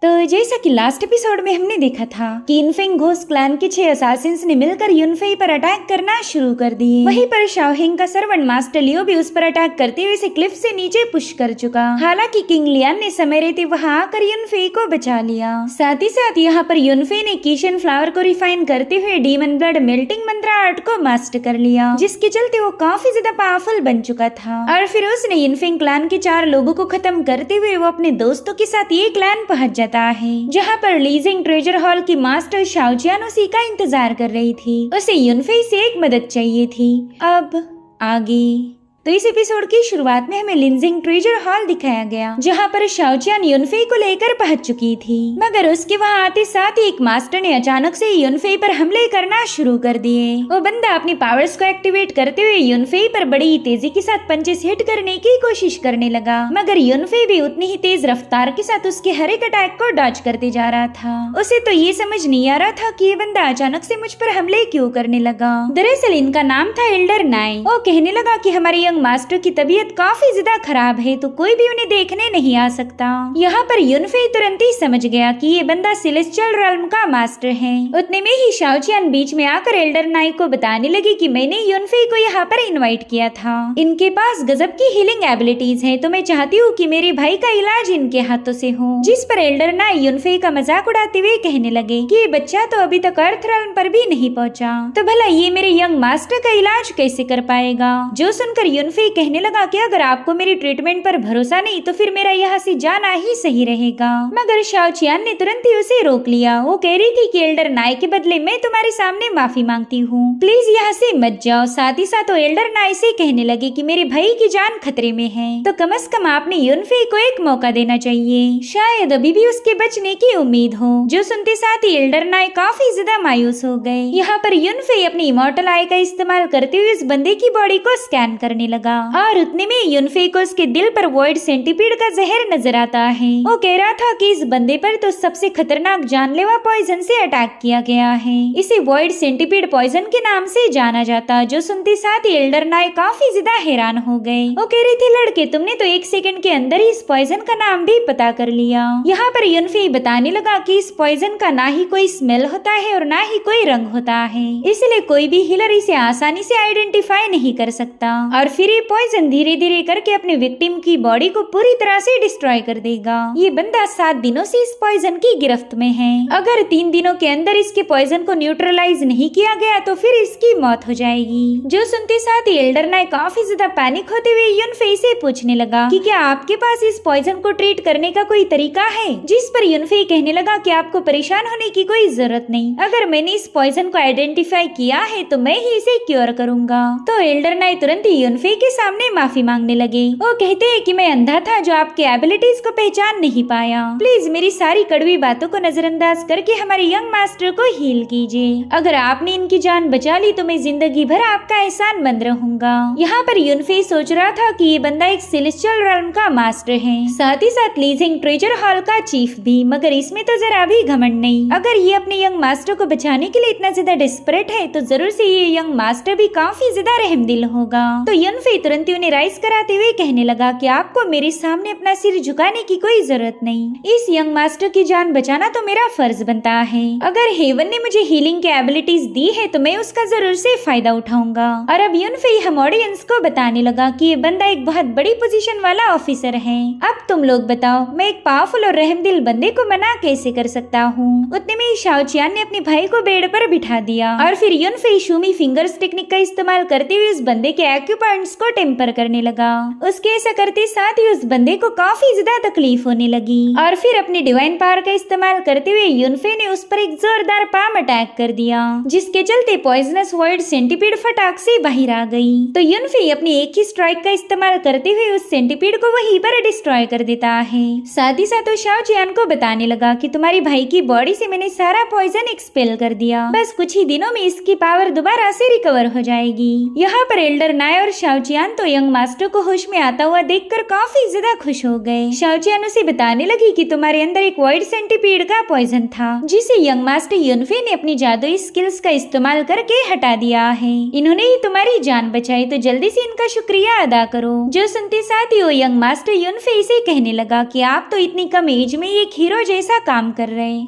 तो जैसा कि लास्ट एपिसोड में हमने देखा था कि इनफेंग घोस्ट क्लैन के 6 असासिन्स ने मिलकर युनफेई पर अटैक करना शुरू कर दिए। वहीं पर शाओहेंग का सर्वेंट मास्टर लियो भी उस पर अटैक करते हुए इसे क्लिफ से नीचे पुश कर चुका। हालांकि किंग लियान ने समय रहते वहां आकर युनफेई को बचा लिया। साथ ही साथ यहाँ पर युनफेई ने कीशन फ्लावर को रिफाइन करते हुए डीमन ब्लड मेल्टिंग मंत्र आर्ट को मास्टर कर लिया, जिसके चलते वो काफी ज्यादा पावरफुल बन चुका था। और फिर उसने इनफेंग क्लैन के 4 लोगों को खत्म करते हुए वो अपने दोस्तों के साथ ये क्लैन पहुंच जाता है, जहाँ पर लीजिंग ट्रेजर हॉल की मास्टर शाओजियान उसी का इंतजार कर रही थी। उसे युनफेई से एक मदद चाहिए थी। अब आगे तो इस एपिसोड की शुरुआत में हमें लिंजिंग ट्रेजर हॉल दिखाया गया, जहाँ पर शाओजियान युनफेई को लेकर पहुंच चुकी थी। मगर उसके वहाँ आते साथ ही एक मास्टर ने अचानक से युनफेई पर हमले करना शुरू कर दिए। वो बंदा अपनी पावर्स को एक्टिवेट करते हुए युनफेई पर बड़ी तेजी के साथ पंचेस हिट करने की कोशिश करने लगा, मगर युनफेई भी उतनी ही तेज रफ्तार के साथ उसके हर एक अटैक को डॉज करते जा रहा था। उसे तो ये समझ नहीं आ रहा था कि ये बंदा अचानक से मुझ पर हमले क्यों करने लगा। दरअसल इनका नाम था एल्डर नाई। वो कहने लगा कि हमारे यंग मास्टर की तबीयत काफी ज्यादा खराब है, तो कोई भी उन्हें देखने नहीं आ सकता। यहाँ पर युनफेई तुरंत ही समझ गया कि ये बंदा सेलेस्टियल रेल्म का मास्टर है। उतने में ही शाओजियान बीच में आकर एल्डर नाई को बताने लगी कि मैंने युनफेई को यहाँ पर इनवाइट किया था। इनके पास गजब की हीलिंग एबिलिटीज है, तो मैं चाहती हूँ कि मेरे भाई का इलाज इनके हाथों से हो। जिस पर एल्डर नाई युनफेई का मजाक उड़ाते हुए कहने लगे कि ये बच्चा तो अभी तक अर्थ रेल्म पर भी नहीं पहुँचा, तो भला ये मेरे यंग मास्टर का इलाज कैसे कर पाएगा। जो सुनकर युनफेई कहने लगा कि अगर आपको मेरी ट्रीटमेंट पर भरोसा नहीं तो फिर मेरा यहाँ से जाना ही सही रहेगा। मगर शाओजियान ने तुरंत ही उसे रोक लिया। वो कह रही थी कि एल्डर नाई के बदले मैं तुम्हारे सामने माफी मांगती हूँ, प्लीज यहाँ से मत जाओ। साथ ही साथ वो एल्डर नाई से कहने लगे कि मेरे भाई की जान खतरे में है, तो कम से कम आपने युनफेई को एक मौका देना चाहिए, शायद अभी भी उसके बचने की उम्मीद हो। जो सुनते साथ ही एल्डर नाई काफी ज्यादा मायूस हो गए। यहाँ पर युनफेई अपनी इमॉर्टल आई का इस्तेमाल करते हुए इस बंदे की बॉडी को स्कैन करने लगा, और उतने में युनफेई को उसके दिल पर वॉइड सेंटीपीड का जहर नजर आता है। वो कह रहा था कि इस बंदे पर तो सबसे खतरनाक जानलेवा पॉइजन से अटैक किया गया है, इसे वॉइड सेंटीपीड पॉइजन के नाम से जाना जाता। जो सुनते साथ ही एल्डर नाई काफी ज्यादा हैरान हो गए। वो कह रहे थे लड़के तुमने तो 1 सेकंड के अंदर ही इस पॉइजन का नाम भी पता कर लिया। यहाँ पर युनफेई बताने लगा कि इस पॉइजन का ना ही कोई स्मेल होता है और ना ही कोई रंग होता है, इसलिए कोई भी हीलर इसे आसानी से आइडेंटिफाई नहीं कर सकता। और फिर ये पॉइजन धीरे धीरे करके अपने विक्टिम की बॉडी को पूरी तरह से डिस्ट्रॉय कर देगा। ये बंदा 7 दिनों से इस पॉइजन की गिरफ्त में है। अगर 3 दिनों के अंदर इसके पॉइजन को न्यूट्रलाइज नहीं किया गया तो फिर इसकी मौत हो जाएगी। जो सुनते साथ ही एल्डर नाई काफी ज्यादा पैनिक होते हुए युनफेई से पूछने लगा कि क्या आपके पास इस पॉइजन को ट्रीट करने का कोई तरीका है। जिस पर युनफेई कहने लगा कि आपको परेशान होने की कोई जरूरत नहीं, अगर मैंने इस पॉइजन को आइडेंटिफाई किया है तो मैं ही इसे क्योर करूंगा। तो एल्डर नाई तुरंत ही युनफेई के सामने माफी मांगने लगे। वो कहते हैं कि मैं अंधा था जो आपके एबिलिटीज को पहचान नहीं पाया, प्लीज मेरी सारी कड़वी बातों को नजरअंदाज करके हमारे यंग मास्टर को हील कीजिए। अगर आपने इनकी जान बचा ली तो मैं जिंदगी भर आपका एहसान मंद रहूंगा। यहाँ पर युनफेई सोच रहा था कि ये बंदा एक सेलेस्टियल रेल्म का मास्टर है, साथ ही साथ लीजिंग ट्रेजर हॉल का चीफ भी, मगर इसमें तो जरा भी घमंड नहीं। अगर ये अपने यंग मास्टर को बचाने के लिए इतना ज्यादा डेस्परेट है तो जरूर से ये यंग मास्टर भी काफी ज्यादा रहमदिल होगा। तो युनफेई तुरंत ही उन्हें राइज कराते हुए कहने लगा कि आपको मेरे सामने अपना सिर झुकाने की कोई जरूरत नहीं, इस यंग मास्टर की जान बचाना तो मेरा फर्ज बनता है। अगर हेवन ने मुझे हीलिंग की एबिलिटीज दी है तो मैं उसका जरूर से फायदा उठाऊंगा। और अब युनफेई हम ऑडियंस को बताने लगा कि ये बंदा एक बहुत बड़ी पोजीशन वाला ऑफिसर है। अब तुम लोग बताओ मैं एक पावरफुल और रहमदिल बंदे को मना कैसे कर सकता हूँ। उतने में शाओजियान ने अपने भाई को बेड पर बिठा दिया और फिर युनफेई शूमी फिंगर्स टेक्निक का इस्तेमाल करते हुए उस बंदे के एक्यूपॉइंट्स को टेम्पर करने लगा। उसके ऐसा करते साथ ही उस बंदे को काफी ज्यादा तकलीफ होने लगी और फिर अपनी डिवाइन पावर का इस्तेमाल करते हुए युनफेई ने उस पर एक जोरदार पाम अटैक कर दिया, जिसके चलते पॉइजनस वॉइड सेंटीपीड फटाक से बाहर आ गई। तो युनफेई अपनी एक ही स्ट्राइक का इस्तेमाल करते हुए उस सेंटीपीड को वहीं पर डिस्ट्रॉय कर देता है। साथ ही साथ वो शाओजियान को बताने लगा कि तुम्हारी भाई की बॉडी से मैंने सारा पॉइजन एक्सपेल कर दिया, बस कुछ ही दिनों में इसकी पावर दोबारा से रिकवर हो जाएगी। यहाँ पर एल्डर नाई और शाओचियान तो यंग मास्टर को होश में आता हुआ देखकर काफी ज्यादा खुश हो गए। शाओचियान उसे बताने लगी कि तुम्हारे अंदर एक व्हाइट सेंटीपीड का पॉइजन था, जिसे यंग मास्टर युनफे ने अपनी जादुई स्किल्स का इस्तेमाल करके हटा दिया है। इन्होंने ही तुम्हारी जान बचाई, तो जल्दी से इनका शुक्रिया अदा करो। जो सुनते साथ ही वो यंग मास्टर युनफे से कहने लगा कि आप तो इतनी कम एज में एक हीरो जैसा काम कर रहे,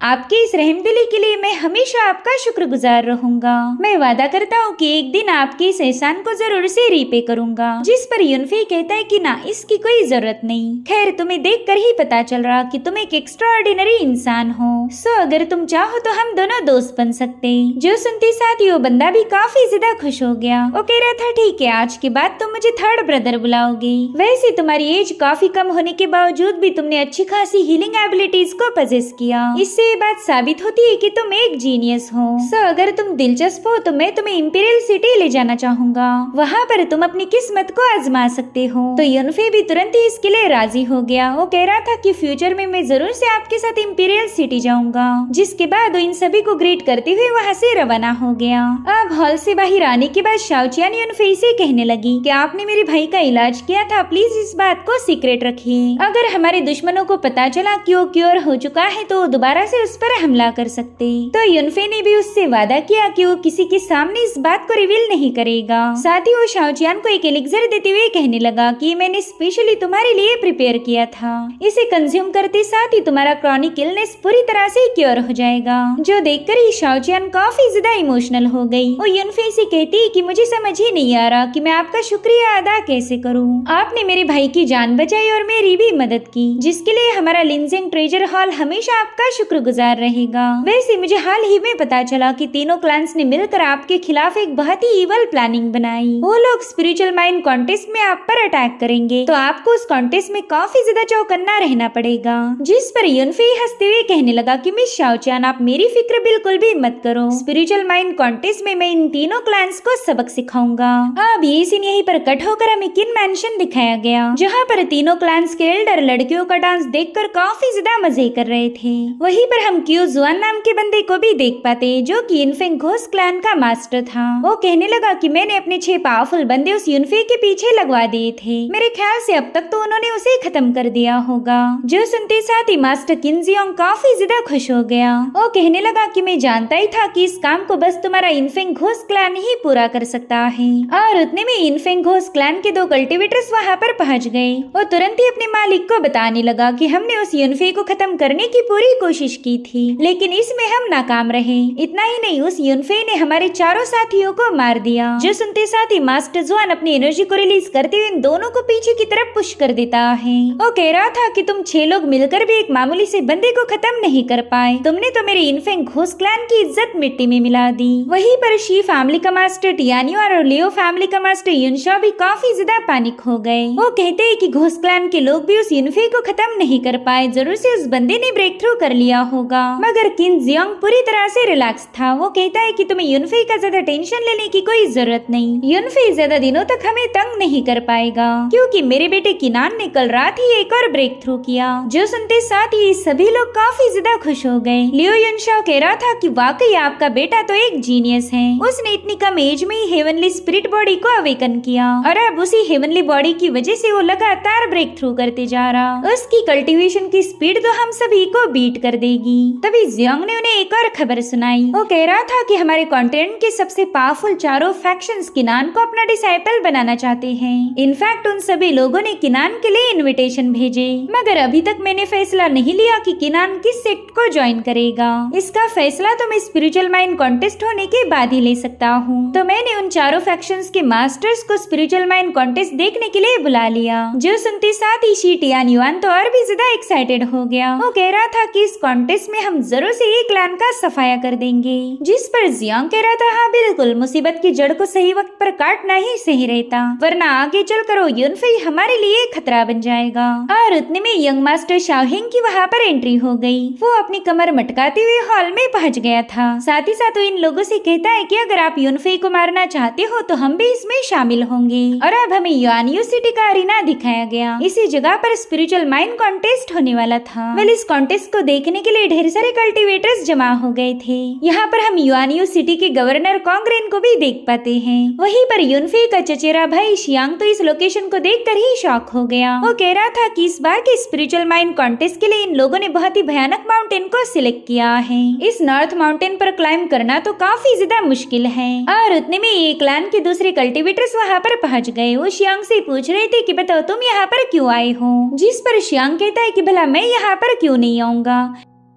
आपकी इस रहमदिली के लिए मैं हमेशा आपका शुक्रगुजार रहूंगा। मैं वादा करता हूँ कि एक दिन आपके इस एहसान को जरूर से रीपे करूंगा। जिस पर युनफे कहता है कि ना, इसकी कोई जरूरत नहीं। खैर, तुम्हें देखकर ही पता चल रहा कि तुम एक एक्स्ट्राऑर्डिनरी इंसान हो। सो अगर तुम चाहो तो हम दोनों दोस्त बन सकते। जो सुनते साथ ही वो बंदा भी काफी ज्यादा खुश हो गया। वो कह रहा था, ठीक है, आज के बाद तुम मुझे थर्ड ब्रदर बुलाओगे। वैसे तुम्हारी एज काफी कम होने के बावजूद भी तुमने अच्छी खासी हीलिंग एबिलिटीज को पजेस किया। इससे ये बात साबित होती है कि तुम एक जीनियस हो। सो अगर तुम दिलचस्प हो तो मैं तुम्हें इंपीरियल सिटी ले जाना चाहूंगा। वहाँ पर तुम अपनी किस्मत को आजमा सकते हो। तो युनफे भी तुरंत ही इसके लिए राजी हो गया। वो कह रहा था कि फ्यूचर में मैं जरूर से आपके साथ इंपीरियल सिटी जाऊंगा। जिसके बाद वो इन सभी को ग्रीट करते हुए वहाँ से रवाना हो गया। अब हॉल से बाहर आने के बाद शाओचियान युनफे से कहने लगी कि आपने मेरे भाई का इलाज किया था, प्लीज इस बात को सीक्रेट रखिए। अगर हमारे दुश्मनों को पता चला कि वो क्योर हो चुका है तो दोबारा से उस पर हमला कर सकते। तो युनफे ने भी उससे वादा किया कि वो किसी के सामने इस बात को रिवील नहीं करेगा। साथ ही वो शाओचियान को एक एलिक्सर देते हुए कहने लगा कि मैंने स्पेशली तुम्हारे लिए प्रिपेयर किया था। इसे कंज्यूम करते साथ ही तुम्हारा क्रॉनिक इलनेस पूरी तरह से क्योर हो जाएगा। जो देखकर ही शाओचियान काफी ज्यादा इमोशनल हो गई। वो युनफे से कहती कि मुझे समझ ही नहीं आ रहा कि मैं आपका शुक्रिया अदा कैसे करूँ। आपने मेरे भाई की जान बचाई और मेरी भी मदद की, जिसके लिए हमारा लिंजिंग ट्रेजर हॉल हमेशा आपका शुक्रगुजार रहेगा। वैसे मुझे हाल ही में पता चला कि तीनों क्लान्स ने मिलकर आपके खिलाफ एक बहुत ही इवल प्लानिंग बनाई। वो लोग स्पिरिचुअल माइंड कॉन्टेस्ट में आप पर अटैक करेंगे, तो आपको उस कॉन्टेस्ट में काफी ज्यादा चौकन्ना रहना पड़ेगा। जिस पर युनफे हंसते हुए कहने लगा कि मिस शाओचियान, आप मेरी फिक्र बिल्कुल भी मत करो। स्पिरिचुअल माइंड कॉन्टेस्ट में मैं इन तीनों क्लान्स को सबक सिखाऊंगा। अब ये सीन यहीं पर कट होकर हमें किन मैंशन दिखाया गया, जहाँ पर तीनों क्लान्स के एल्डर लड़कियों का डांस देखकर काफी ज्यादा मजे कर रहे थे। वहीं पर हम क्यू जुआन नाम के बंदे को भी देख पाते, जो कि इनफेंग घोस्ट क्लैन का मास्टर था। वो कहने लगा कि मैंने अपने 6 पावरफुल बंदे उस युनफे के पीछे लगवा दिए थे। मेरे ख्याल से अब तक तो उन्होंने उसे खत्म कर दिया होगा। जो सुनते साथ ही मास्टर किन जियोंग काफी ज्यादा खुश हो गया। वो कहने लगा कि मैं जानता ही था कि इस काम को बस तुम्हारा इनफेंग घोस्ट क्लैन ही पूरा कर सकता है। और उतने में इनफेंग घोस्ट क्लैन के 2 कल्टिवेटर्स वहाँ पर पहुँच गए। वो तुरंत ही अपने मालिक को बताने लगा कि हमने उस युनफे को खत्म करने की पूरी कोशिश की थी, लेकिन इसमें हम नाकाम रहे। इतना ही नहीं, उस युनफे ने हमारे चारों साथियों को मार दिया। जो सुनते साथ ही मास्टर जुआन अपनी एनर्जी को रिलीज करते हुए इन दोनों को पीछे की तरफ पुश कर देता है। वो कह रहा था कि तुम 6 लोग मिलकर भी एक मामूली से बंदे को खत्म नहीं कर पाए। तुमने तो मेरे इनफेंग घोस्ट क्लैन की इज्जत मिट्टी में मिला दी। वहीं पर शी फैमिली का मास्टर टियानियो और लियो फैमिली का मास्टर युनशा भी काफी ज्यादा पैनिक हो गए। वो कहते हैं कि घोस्ट क्लैन के लोग भी उस युनफे को खत्म नहीं कर पाए, जरूर से उस बंदे ने ब्रेक थ्रू कर लिया होगा। मगर किन जियोंग पूरी तरह से रिलैक्स था। वो कहता है कि तुम्हें युनफे का ज्यादा टेंशन लेने की कोई जरूरत नहीं। युनफे ज्यादा दिनों तक हमें तंग नहीं कर पाएगा, क्योंकि मेरे बेटे किनान ने कल रात ही एक और ब्रेक थ्रू किया। जो सुनते साथ ही सभी लोग काफी ज्यादा खुश हो गए। लियो युनशा कह रहा था कि वाकई आपका बेटा तो एक जीनियस है। उसने इतनी कम एज में ही हेवनली स्पिरिट बॉडी को अवेकन किया और अब उसी हेवनली बॉडी की वजह से वो लगातार ब्रेक थ्रू करते जा रहा। उसकी कल्टीवेशन की स्पीड तो हम सभी को बीट कर देगी। तभी जियोंग ने उन्हें एक और खबर सुनाई। वो कह रहा था कि हमारे कॉन्टिनेंट के सबसे पावरफुल चारों फैक्शंस किनान को अपना डिसाइपल बनाना चाहते हैं। इनफैक्ट उन सभी लोगों ने किनान के लिए इनविटेशन भेजे, मगर अभी तक मैंने फैसला नहीं लिया कि किनान किस सेक्ट को ज्वाइन करेगा। इसका फैसला तो मैं स्पिरिचुअल माइंड कॉन्टेस्ट होने के बाद ही ले सकता हूँ। तो मैंने उन चारों फैक्शंस के मास्टर्स को स्पिरिचुअल माइंड कॉन्टेस्ट देखने के लिए बुला लिया। जो सुनते साथ ही शी टियान युआन तो और भी ज्यादा एक्साइटेड हो गया। वो कह रहा था कि इस कॉन्टेस्ट में हम जरूर से एक क्लैन का सफाया कर देंगे। जिस पर जियोंग कह रहा था, हाँ बिल्कुल, मुसीबत की जड़ को सही वक्त पर काटना ही सही रहता, वरना आगे चल कर युनफे हमारे लिए खतरा बन जाएगा। और उतने में यंग मास्टर शाओहिंग की वहाँ पर एंट्री हो गई। वो अपनी कमर मटकाते हुए हॉल में पहुँच गया था। साथ ही साथ वो इन लोगों से कहता है कि अगर आप युनफे को मारना चाहते हो तो हम भी इसमें शामिल होंगे। और अब हमें युआनयू सिटी का अरीना दिखाया गया। इसी जगह पर स्पिरिचुअल माइंड कॉन्टेस्ट होने वाला था। वेल, इस कॉन्टेस्ट को देखने के लिए पे ढेर सारे कल्टीवेटर्स जमा हो गए थे। यहाँ पर हम युआनयू सिटी के गवर्नर कांग्रेन को भी देख पाते हैं। वहीं पर यूनफे का चचेरा भाई शियांग तो इस लोकेशन को देखकर ही शॉक हो गया। वो कह रहा था कि इस बार के स्पिरिचुअल माइन कॉन्टेस्ट के लिए इन लोगों ने बहुत ही भयानक माउंटेन को सिलेक्ट किया है। इस नॉर्थ माउंटेन पर क्लाइंब करना तो काफी ज्यादा मुश्किल है। और उतने में ये क्लैन के दूसरे कल्टीवेटर्स वहाँ पर पहुँच गए। वो शियांग से पूछ रहे थे कि बताओ तुम यहाँ पर क्यों आए हो, जिस पर शियांग कहता है कि भला मैं यहाँ पर क्यों नहीं आऊंगा,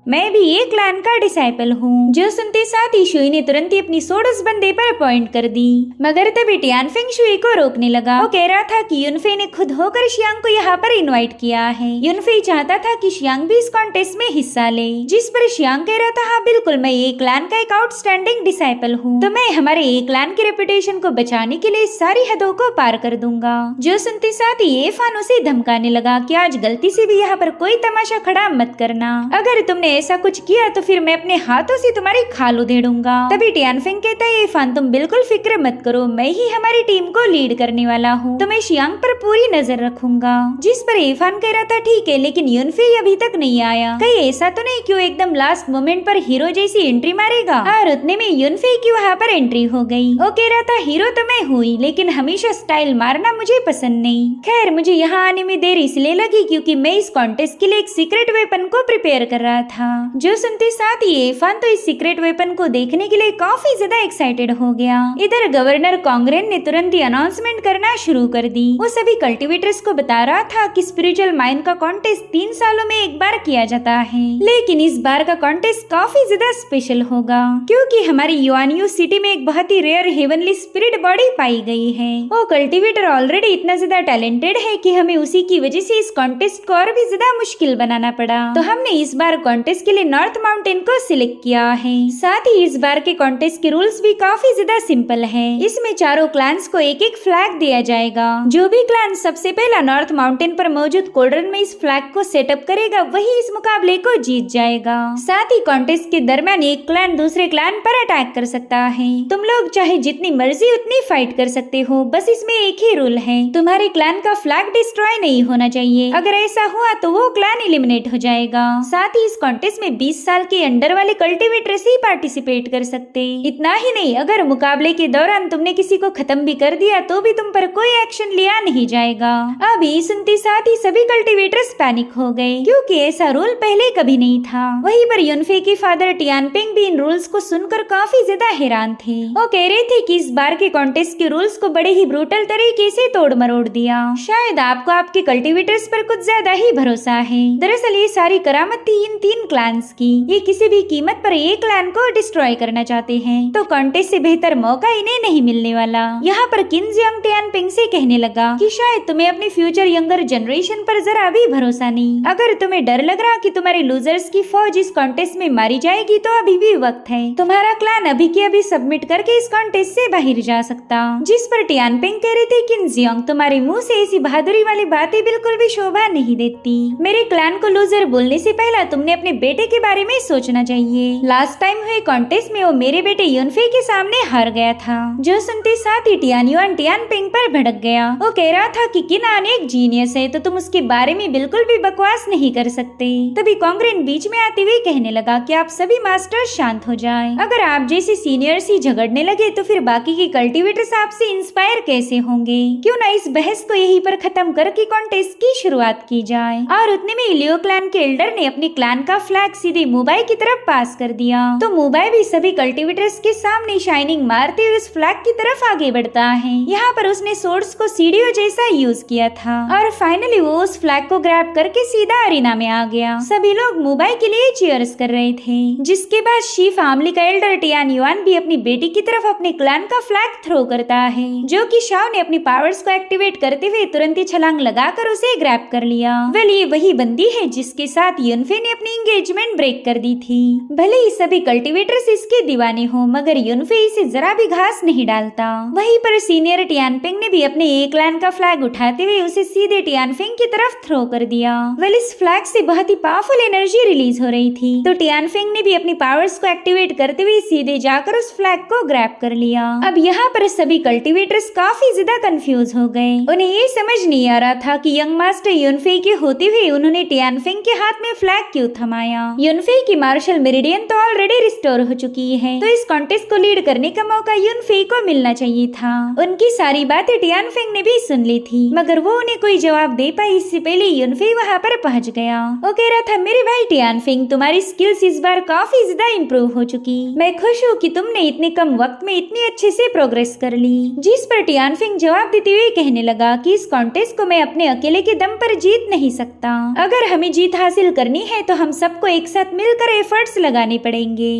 मैं भी एक क्लैन का डिसाइपल हूँ। जो सुनते साथ ही शुई ने तुरंत ही अपनी सोड उस बंदे पर पॉइंट कर दी, मगर तभी टियानफेंग शुई को रोकने लगा। वो कह रहा था कि यूनफे ने खुद होकर शियांग को यहाँ पर इनवाइट किया है। यूनफे चाहता था कि शियांग भी इस कॉन्टेस्ट में हिस्सा ले, जिस पर शियांग कह रहा था हाँ बिल्कुल, मैं एक क्लैन का एक आउटस्टैंडिंग डिसाइपल हूँ, तो मैं हमारे एक क्लैन की रेपुटेशन को बचाने के लिए सारी हदों को पार कर दूंगा। जो सुनते साथ ही ये फान उसे धमकाने लगा कि आज गलती से भी यहाँ पर कोई तमाशा खड़ा मत करना, अगर तुमने ऐसा कुछ किया तो फिर मैं अपने हाथों से तुम्हारी खाल उधेड़ूंगा। तभी टियानफेंग कहता है इरफान तुम बिल्कुल फिक्र मत करो, मैं ही हमारी टीम को लीड करने वाला हूँ, तो मैं शियांग पर पूरी नजर रखूंगा। जिस पर इरफान कह रहा था ठीक है, लेकिन यूनफे अभी तक नहीं आया, कहीं ऐसा तो नहीं कि वो एकदम लास्ट मोमेंट पर हीरो जैसी एंट्री मारेगा। और उतने में यूनफे की वहाँ पर एंट्री हो गई। वो कह रहा था हीरो तो मैं हुई, लेकिन हमेशा स्टाइल मारना मुझे पसंद नहीं। खैर मुझे यहाँ आने में देर इसलिए लगी क्योंकि मैं इस कॉन्टेस्ट के लिए एक सीक्रेट वेपन को प्रिपेयर कर रहा था। जो सुनते साथ ही इरफान तो इस सीक्रेट वेपन को देखने के लिए काफी ज्यादा एक्साइटेड हो गया। इधर गवर्नर कांग्रेन ने तुरंत ही अनाउंसमेंट करना शुरू कर दी। वो सभी कल्टीवेटर्स को बता रहा था कि स्पिरिचुअल माइन का कॉन्टेस्ट 3 सालों में एक बार किया जाता है, लेकिन इस बार का कॉन्टेस्ट काफी ज्यादा स्पेशल होगा क्योंकि हमारी युआनयू सिटी में एक बहुत ही रेयर हेवनली स्पिरिट बॉडी पाई गई है। वो कल्टीवेटर ऑलरेडी इतना ज्यादा टैलेंटेड है कि हमें उसी की वजह से इस कॉन्टेस्ट को और भी ज्यादा मुश्किल बनाना पड़ा, तो हमने इस बार कॉन्टेस्ट के लिए नॉर्थ माउंटेन को सिलेक्ट किया है। साथ ही इस बार के कॉन्टेस्ट के रूल्स भी काफी ज्यादा सिंपल है। इसमें चारों क्लैंस को एक एक फ्लैग दिया जाएगा। जो भी क्लैन सबसे पहला नॉर्थ माउंटेन पर मौजूद कोल्ड्रन में इस फ्लैग को सेटअप करेगा वही इस मुकाबले को जीत जाएगा। साथ ही कॉन्टेस्ट के दरमियान एक क्लैन दूसरे क्लैन पर अटैक कर सकता है। तुम लोग चाहे जितनी मर्जी उतनी फाइट कर सकते हो, बस इसमें एक ही रूल है, तुम्हारे क्लैन का फ्लैग डिस्ट्रॉय नहीं होना चाहिए। अगर ऐसा हुआ तो वो क्लैन एलिमिनेट हो जाएगा। साथ ही इस कॉन्टेस्ट में 20 साल के अंडर वाले कल्टीवेटर्स ही पार्टिसिपेट कर सकते। इतना ही नहीं, अगर मुकाबले के दौरान तुमने किसी को खत्म भी कर दिया तो भी तुम पर कोई एक्शन लिया नहीं जाएगा। अभी सुनते साथ ही सभी कल्टीवेटर्स पैनिक हो गए क्योंकि ऐसा रूल पहले कभी नहीं था। वहीं पर यूनफे के फादर टियानपेंग भी इन रूल्स को सुनकर काफी ज्यादा हैरान थे। वो कह रहे थे कि इस बार के कॉन्टेस्ट के रूल्स को बड़े ही ब्रूटल तरीके से तोड़ मरोड़ दिया। शायद आपको आपके कल्टीवेटर्स पर कुछ ज्यादा ही भरोसा है। दरअसल ये सारी करामत थी इन 3 क्लैंस की। ये किसी भी कीमत पर एक क्लैन को डिस्ट्रॉय करना चाहते हैं, तो कॉन्टेस्ट से बेहतर मौका इन्हें नहीं मिलने वाला। यहाँ पर किन्जियांग टियानपिंग से कहने लगा कि शायद तुम्हें अपने फ्यूचर यंगर जनरेशन पर जरा भी भरोसा नहीं। अगर तुम्हें डर लग रहा कि तुम्हारे लूजर्स की फौज इस कॉन्टेस्ट में मारी जाएगी तो अभी भी वक्त है, तुम्हारा क्लैन अभी के अभी सबमिट करके इस कॉन्टेस्ट से बाहर जा सकता। जिस पर टियानपिंग कह रहे थे किन्जियांग तुम्हारे मुँह से ऐसी बहादुरी वाली बातें बिल्कुल भी शोभा नहीं देती। मेरे क्लैन को लूजर बोलने से पहले तुमने अपने बेटे के बारे में सोचना चाहिए। लास्ट टाइम हुए कॉन्टेस्ट में वो मेरे बेटे यूनफे के सामने हार गया था। जो सुनते साथ ही टियानयुआन टियानपिंग पर भड़क गया। वो कह रहा था कि किनान एक जीनियस है, तो तुम उसके बारे में बिल्कुल भी बकवास नहीं कर सकते। तभी कांग्रेन बीच में आते हुए कहने लगा कि आप सभी मास्टर शांत हो जाएं। अगर आप जैसे सीनियर्स ही झगड़ने लगे तो फिर बाकी के कल्टीवेटर्स आपसे इंस्पायर कैसे होंगे। क्यों ना इस बहस को यहीं पर खत्म करके कॉन्टेस्ट की शुरुआत की जाए। और उतने में इलियो क्लैन के एल्डर ने अपने क्लैन का फ्लैग सीधे मुंबई की तरफ पास कर दिया, तो मुंबई भी सभी कल्टीवेटर्स के सामने शाइनिंग मारते हुए उस फ्लैग की तरफ आगे बढ़ता है। यहाँ पर उसने सोर्ड्स को सीढ़ियों जैसा यूज किया था और फाइनली वो उस फ्लैग को ग्रैब करके सीधा अरीना में आ गया। सभी लोग मुंबई के लिए चीयर्स कर रहे थे। जिसके बाद शी फैमिली का एल्डर टियानयुआन भी अपनी बेटी की तरफ अपने क्लैन का फ्लैग थ्रो करता है, जो कि शाओ ने अपनी पावर्स को एक्टिवेट करते हुए तुरंत ही छलांग लगाकर उसे ग्रैब कर लिया। वेल ये वही बंदी है जिसके साथ यूनफे ने अपनी एंगेजमेंट ब्रेक कर दी थी। भले ही सभी कल्टीवेटर्स इसके दीवाने हो, मगर यूनफे इसे जरा भी घास नहीं डालता। वहीं पर सीनियर टियानपिंग ने भी अपने एक क्लैन का फ्लैग उठाते हुए उसे सीधे टियानफिंग की तरफ थ्रो कर दिया। वेल इस फ्लैग से बहुत ही पावरफुल एनर्जी रिलीज हो रही थी, तो टियानफिंग ने भी अपनी पावर्स को एक्टिवेट करते हुए सीधे जाकर उस फ्लैग को ग्रैब कर लिया। अब यहाँ पर सभी कल्टीवेटर्स काफी ज्यादा कंफ्यूज हो गए। उन्हें ये समझ नहीं आ रहा था कि यंग मास्टर यूनफे के होते हुए उन्होंने टियानफिंग के हाथ में फ्लैग क्यों थमाया। आया। यूनफे की मार्शल मेरिडियन तो ऑलरेडी रिस्टोर हो चुकी है, तो इस कॉन्टेस्ट को लीड करने का मौका यूनफे को मिलना चाहिए था। उनकी सारी बातें टियानफेंग ने भी सुन ली थी, मगर वो उन्हें कोई जवाब दे पाई इससे पहले यूनफे वहाँ पर पहुँच गया। वो कह रहा था, मेरे भाई टियानफेंग, तुम्हारी स्किल्स इस बार काफी ज्यादा इम्प्रूव हो चुकी। मैं खुश हूँ कि तुमने इतने कम वक्त में इतनी अच्छे से प्रोग्रेस कर ली। जिस पर टियानफेंग जवाब देते हुए कहने लगा कि इस कॉन्टेस्ट को मैं अपने अकेले के दम पर जीत नहीं सकता। अगर हमें जीत हासिल करनी है तो हम सबको एक साथ मिलकर एफर्ट्स लगाने पड़ेंगे।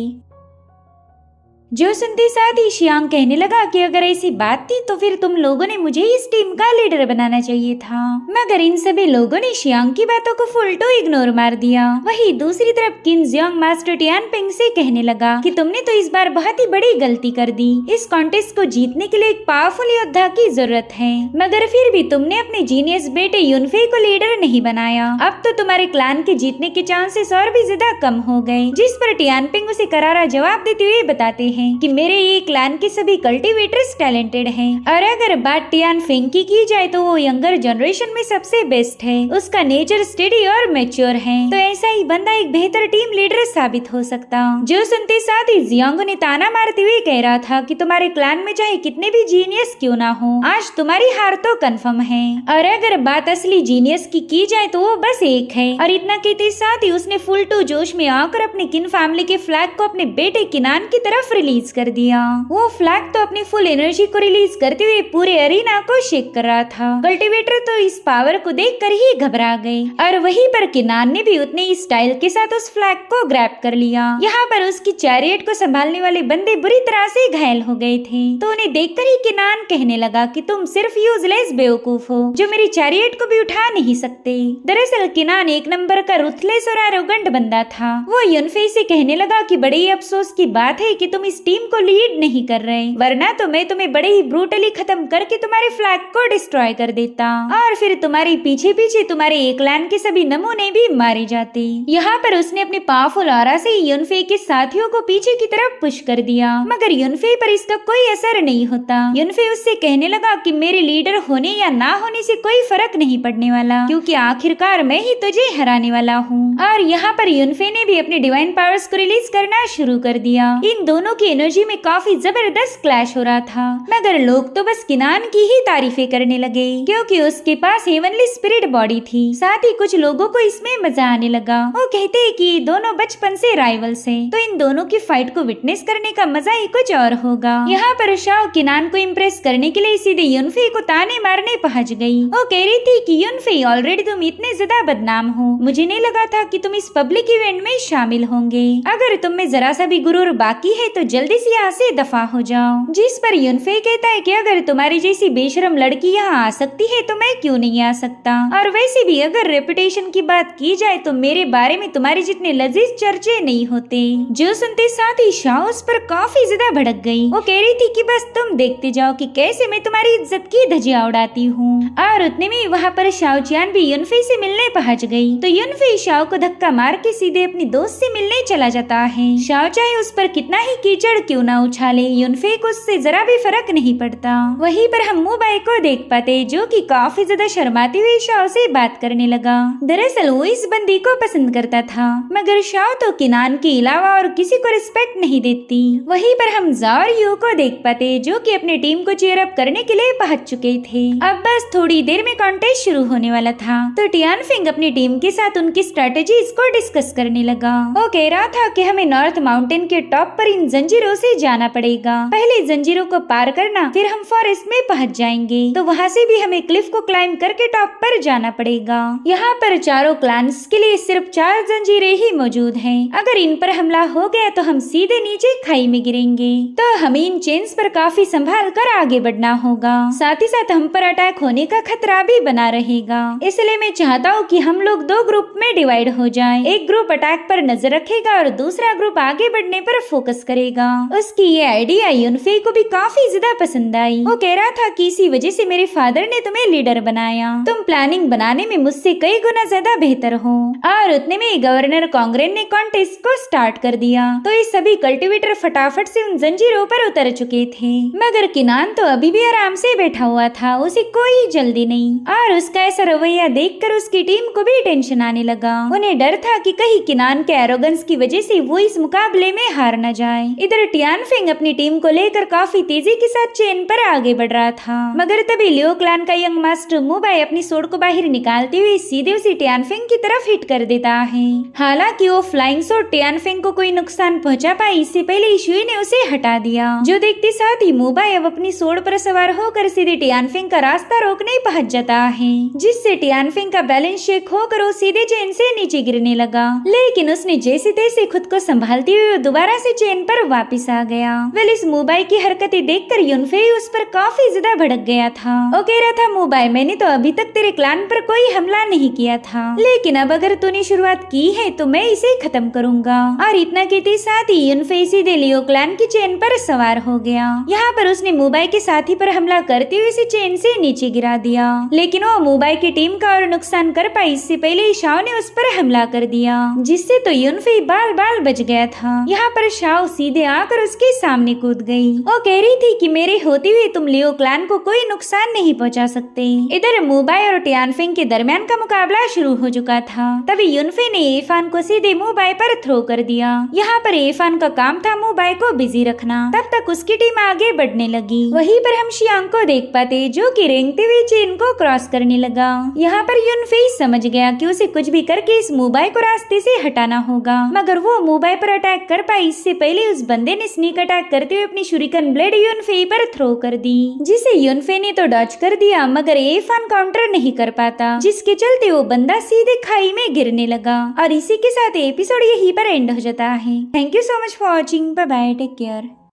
जो सुनते साथ ही शियांग कहने लगा कि अगर ऐसी बात थी तो फिर तुम लोगों ने मुझे इस टीम का लीडर बनाना चाहिए था। मगर इन सभी लोगों ने शियांग की बातों को फुल टू इग्नोर मार दिया। वहीं दूसरी तरफ किन जियांग मास्टर टियानफेंग से कहने लगा कि तुमने तो इस बार बहुत ही बड़ी गलती कर दी। इस कॉन्टेस्ट को जीतने के लिए एक पावरफुल योद्धा की जरूरत है, मगर फिर भी तुमने अपने जीनियस बेटे यूनफे को लीडर नहीं बनाया। अब तो तुम्हारे क्लैन के जीतने के चांसेस और भी ज्यादा कम हो गए। जिस पर टियानफेंग उसे करारा जवाब देते हुए बताते हैं कि मेरे ये क्लैन के सभी कल्टीवेटर्स टैलेंटेड हैं, और अगर बात टियानफेंग की जाए तो वो यंगर जनरेशन में सबसे बेस्ट है। उसका नेचर स्टडी और मैच्योर है, तो ऐसा ही बंदा एक बेहतर टीम लीडर साबित हो सकता। जो सुनते साथ ही जियांग ने ताना मारते हुए कह रहा था कि तुम्हारे क्लैन में चाहे कितने भी जीनियस क्यों ना हो, आज तुम्हारी हार तो कंफर्म है। और अगर बात असली जीनियस की जाए तो वो बस एक है। और इतना कहते साथ ही उसने फुल टू जोश में आकर अपने किन फैमिली के फ्लैग को अपने बेटे किनान की तरफ रिलीज कर दिया। वो फ्लैग तो अपनी फुल एनर्जी को रिलीज करते हुए पूरे अरीना को शेक कर रहा था। कल्टीवेटर तो इस पावर को देखकर ही घबरा गए, और वहीं पर किनान ने भी उतने ही स्टाइल के साथ उस फ्लैग को ग्रैब कर लिया। यहाँ पर उसकी चैरियट को संभालने वाले बंदे बुरी तरह से घायल हो गए थे, तो उन्हें देखकर ही किनान कहने लगा कि तुम सिर्फ यूजलेस बेवकूफ हो जो मेरी चैरियट को भी उठा नहीं सकते। दरअसल किनान एक नंबर का रुथलेस और एरोगेंट बंदा था। वो यूनफे से कहने लगा कि बड़े ही अफसोस की बात है कि तुम इस टीम को लीड नहीं कर रहे, वरना तो मैं तुम्हें बड़े ही ब्रूटली खत्म करके तुम्हारे फ्लैग को डिस्ट्रॉय कर देता, और फिर तुम्हारे पीछे पीछे तुम्हारे एक क्लैन के सभी नमूने भी मारे जाते। यहाँ पर उसने अपने पावरफुल ऑरा से यूनफे के साथियों को पीछे की तरफ पुश कर दिया, मगर यूनफे पर इसका कोई असर नहीं होता। यूनफे उससे कहने लगा कि मेरे लीडर होने या ना होने से कोई फर्क नहीं पड़ने वाला, क्योंकि आखिरकार मैं ही तुझे हराने वाला हूँ। और यहाँ पर यूनफे ने भी अपने डिवाइन पावर्स को रिलीज करना शुरू कर दिया। इन दोनों की एनर्जी में काफी जबरदस्त क्लैश हो रहा था, मगर लोग तो बस किनान की ही तारीफें करने लगे, क्योंकि उसके पास हेवनली स्पिरिट बॉडी थी। साथ ही कुछ लोगों को इसमें मजा आने लगा। वो कहते हैं कि दोनों बचपन से राइवल्स हैं, तो इन दोनों की फाइट को विटनेस करने का मजा ही कुछ और होगा। यहाँ पर शाओ किनान को इम्प्रेस करने के लिए सीधे यूनफे को ताने मारने पहुंच गई। वो कह रही थी कि यूनफे, ऑलरेडी तुम इतने ज्यादा बदनाम हो, मुझे नहीं लगा था कि तुम इस पब्लिक इवेंट में शामिल होंगे। अगर तुम में जरा सा भी गुरूर बाकी है तो जल्दी से यहाँ से दफा हो जाओ। जिस पर यूनफे कहता है कि अगर तुम्हारी जैसी बेशरम लड़की यहाँ आ सकती है तो मैं क्यों नहीं आ सकता, और वैसे भी अगर रेपुटेशन की बात की जाए तो मेरे बारे में तुम्हारे जितने लजीज चर्चे नहीं होते। जो सुनते साथ ही शाओ उस पर काफी ज्यादा भड़क गई। वो कह रही थी कि बस तुम देखते जाओ कि कैसे मैं तुम्हारी इज्जत की धज्जियां उड़ाती हूँ। और उतने में वहाँ पर शाओ चियान भी यूनफे से मिलने पहुँच गई, तो यूनफे शाओ को धक्का मार के सीधे अपनी दोस्त से मिलने चला जाता है। शाओ चाहे उस पर कितना ही कीचड़ क्यों ना उछाले, यूनफे को उससे जरा भी फर्क नहीं पड़ता। वहीं पर हम मुबाई को देख पाते, जो कि काफी ज्यादा शर्माते हुए शाओ से बात करने लगा। दरअसल वो इस बंदी को पसंद करता था, मगर शाओ तो किनान के अलावा और किसी को रिस्पेक्ट नहीं देती। वहीं पर हम जा और यू को देख पाते, जो कि अपने टीम को चीयर अप करने के लिए पहुंच चुके थे। अब बस थोड़ी देर में कॉन्टेस्ट शुरू होने वाला था, तो टियानफेंग अपनी टीम के साथ उनकी स्ट्रेटेजीज को डिस्कस करने लगा। वो कह रहा था कि हमें नॉर्थ माउंटेन के टॉप पर इन जंजीरों से जाना पड़ेगा। पहले जंजीरों को पार करना, फिर हम फॉरेस्ट में पहुंच जाएंगे, तो वहाँ से भी हमें क्लिफ को क्लाइंब करके टॉप पर जाना पड़ेगा। यहाँ पर चारों क्लैंस के लिए सिर्फ 4 जंजीरें ही मौजूद हैं। अगर इन पर हमला हो गया तो हम सीधे नीचे खाई में गिरेंगे, तो हमें इन चेन्स पर काफी संभाल कर आगे बढ़ना होगा। साथ ही साथ हम पर अटैक होने का खतरा भी बना रहेगा। इसलिए मैं चाहता हूँ कि हम लोग 2 ग्रुप में डिवाइड हो जाएं। एक ग्रुप अटैक पर नजर रखेगा और दूसरा ग्रुप आगे बढ़ने पर फोकस करेगा। लगा। उसकी ये आइडिया यूनफे को भी काफी ज्यादा पसंद आई। वो कह रहा था कि इसी वजह से मेरे फादर ने तुम्हें लीडर बनाया। तुम प्लानिंग बनाने में मुझसे कई गुना ज्यादा बेहतर हो। और उतने में गवर्नर कांग्रेस ने कॉन्टेस्ट को स्टार्ट कर दिया। तो ये सभी कल्टीवेटर फटाफट से उन जंजीरों पर उतर चुके थे, मगर किनान तो अभी भी आराम से बैठा हुआ था। उसे कोई जल्दी नहीं। और उसका ऐसा रवैया देखकर उसकी टीम को भी टेंशन आने लगा। उन्हें डर था कि कहीं किनान के एरोगेंस की वजह से वो इस मुकाबले में हार न जाए। इधर टियानफिंग अपनी टीम को लेकर काफी तेजी के साथ चेन पर आगे बढ़ रहा था, मगर तभी लियो क्लान का यंग मास्टर मुबाई अपनी सोड को बाहर निकालते हुए सीधे उसे टियानफिंग की तरफ हिट कर देता है। हालांकि वो फ्लाइंग सोड टियानफिंग को कोई नुकसान पहुंचा पाई इससे पहले इशुई ने उसे हटा दिया, जो देखते साथ ही मुबाई अब अपनी सोड पर सवार होकर सीधे टियानफिंग का रास्ता रोकने पहुंच जाता है, जिससे टियानफिंग का बैलेंस शेक होकर वो सीधे चेन से नीचे गिरने लगा। लेकिन उसने जैसे तैसे खुद को संभालते हुए दोबारा से चेन पर वापस आ गया। वेल इस मुबाई की हरकतें देखकर यूनफे उस पर काफी ज्यादा भड़क गया था। वो कह रहा था, मुबाई मैंने तो अभी तक तेरे क्लान पर कोई हमला नहीं किया था, लेकिन अब अगर तूने शुरुआत की है तो मैं इसे खत्म करूंगा। और इतना कहते साथ ही यूनफे सीधे लियो क्लान की चेन पर सवार हो गया। यहाँ पर उसने मुबाई के साथी पर हमला करते हुए इसे चेन से नीचे गिरा दिया, लेकिन वो मुबाई की टीम का और नुकसान कर पाई इससे पहले शाओ ने उस पर हमला कर दिया, जिससे तो यूनफे बाल बाल बच गया था। यहाँ पर शाओ सीधे आकर उसके सामने कूद गई। वो कह रही थी कि मेरे होते हुए तुम लियो क्लान को कोई नुकसान नहीं पहुंचा सकते। इधर मुबाई और टियानफिंग के दरमियान का मुकाबला शुरू हो चुका था। तभी यूनफे ने एफान को सीधे मुबाई पर थ्रो कर दिया। यहाँ पर एफान का काम था मुबाई को बिजी रखना। तब तक उसकी टीम आगे बढ़ने लगी। वहीं पर हम शियांग को देख पाते, जो कि रेंगते हुए चेन को क्रॉस करने लगा। यहाँ पर यूनफे समझ गया कि उसे कुछ भी करके इस मुबाई को रास्ते से हटाना होगा, मगर वो मुबाई पर अटैक कर पाई इससे पहले उस बंदे ने स्नीक अटैक करते हुए अपनी शुरिकन ब्लेड यूनफे पर थ्रो कर दी, जिसे यूनफे ने तो डॉज कर दिया, मगर एफान काउंटर नहीं कर पाता, जिसके चलते वो बंदा सीधे खाई में गिरने लगा। और इसी के साथ एपिसोड यहीं पर एंड हो जाता है। Thank you so much for watching. Bye bye, take care.